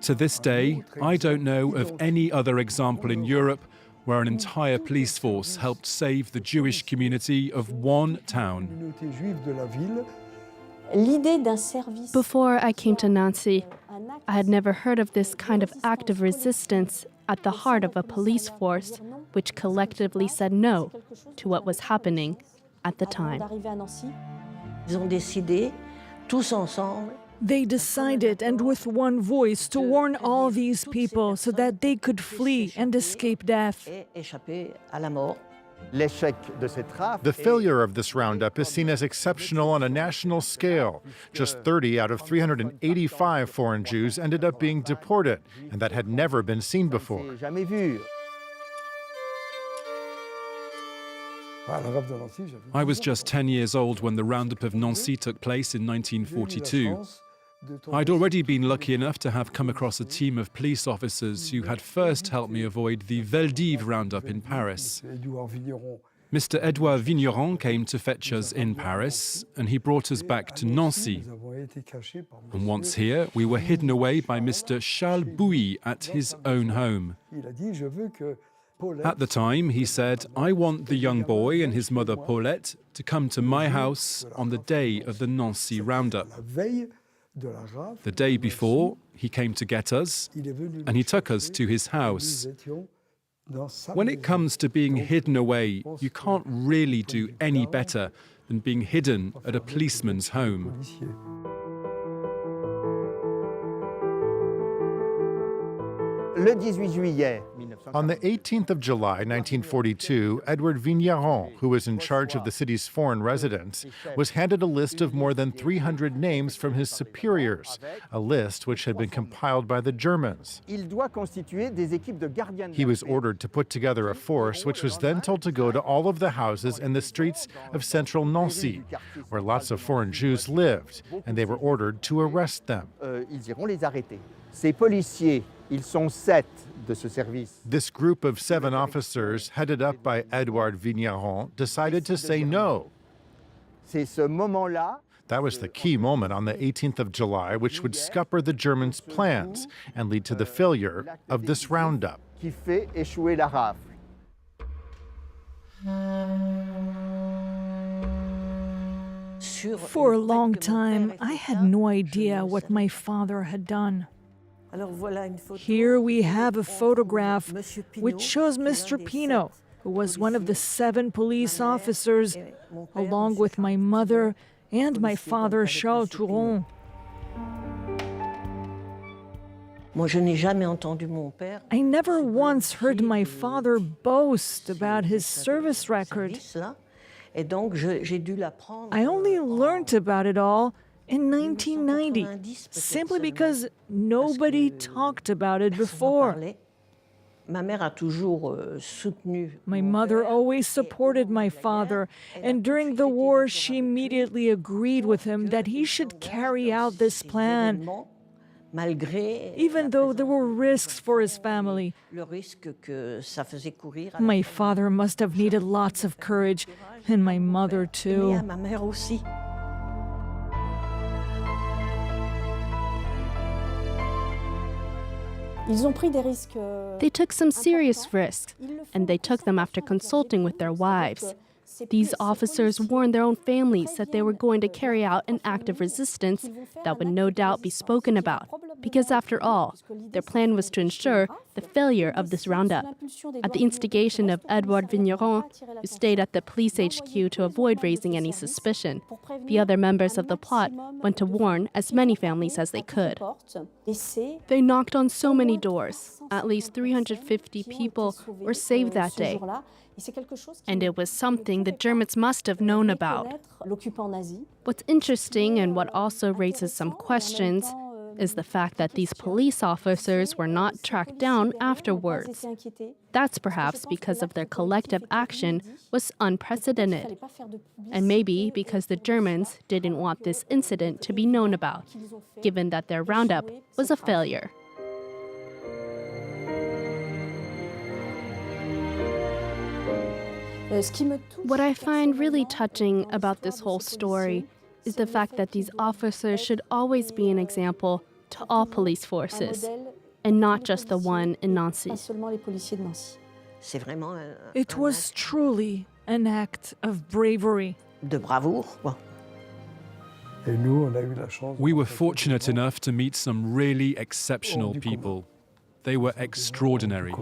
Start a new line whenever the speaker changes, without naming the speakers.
To this day, I don't know of any other example in Europe where an entire police force helped save the Jewish community of one town.
Before I came to Nancy, I had never heard of this kind of act of resistance at the heart of a police force which collectively said no to what was happening at the time.
They decided, and with one voice, to warn all these people so that they could flee and escape death.
The failure of this roundup is seen as exceptional on a national scale. Just 30 out of 385 foreign Jews ended up being deported, and that had never been seen before.
I was just 10 years old when the roundup of Nancy took place in 1942. I'd already been lucky enough to have come across a team of police officers who had first helped me avoid the Veldiv roundup in Paris. Mr. Edouard Vigneron came to fetch us in Paris, and he brought us back to Nancy. And once here, we were hidden away by Mr. Charles Bouilly at his own home. At the time, he said, "I want the young boy and his mother Paulette to come to my house on the day of the Nancy roundup." The day before, he came to get us, and he took us to his house. When it comes to being hidden away, you can't really do any better than being hidden at a policeman's home.
On the 18th of July, 1942, Edouard Vigneron, who was in charge of the city's foreign residents, was handed a list of more than 300 names from his superiors, a list which had been compiled by the Germans. He was ordered to put together a force which was then told to go to all of the houses in the streets of central Nancy, where lots of foreign Jews lived, and they were ordered to arrest them. This group of 7 officers, headed up by Edouard Vigneron, decided to say no. That was the key moment on the 18th of July, which would scupper the Germans' plans and lead to the failure of this roundup.
For a long time, I had no idea what my father had done. Here we have a photograph which shows Mr. Pinault, who was one of the 7 police officers, along with my mother and my father, Charles Touron. I never once heard my father boast about his service record. I only learned about it all in 1990, simply because nobody talked about it before. My mother always supported my father, and during the war she immediately agreed with him that he should carry out this plan, even though there were risks for his family. My father must have needed lots of courage, and my mother too.
They took some serious risks, and they took them after consulting with their wives. These officers warned their own families that they were going to carry out an act of resistance that would no doubt be spoken about, because after all, their plan was to ensure the failure of this roundup. At the instigation of Edouard Vigneron, who stayed at the police HQ to avoid raising any suspicion, the other members of the plot went to warn as many families as they could. They knocked on so many doors. At least 350 people were saved that day. And it was something the Germans must have known about. What's interesting, and what also raises some questions, is the fact that these police officers were not tracked down afterwards. That's perhaps because of their collective action was unprecedented, and maybe because the Germans didn't want this incident to be known about, given that their roundup was a failure. What I find really touching about this whole story is the fact that these officers should always be an example to all police forces, and not just the one in Nancy.
It was truly an act of bravery.
We were fortunate enough to meet some really exceptional people. They were extraordinary.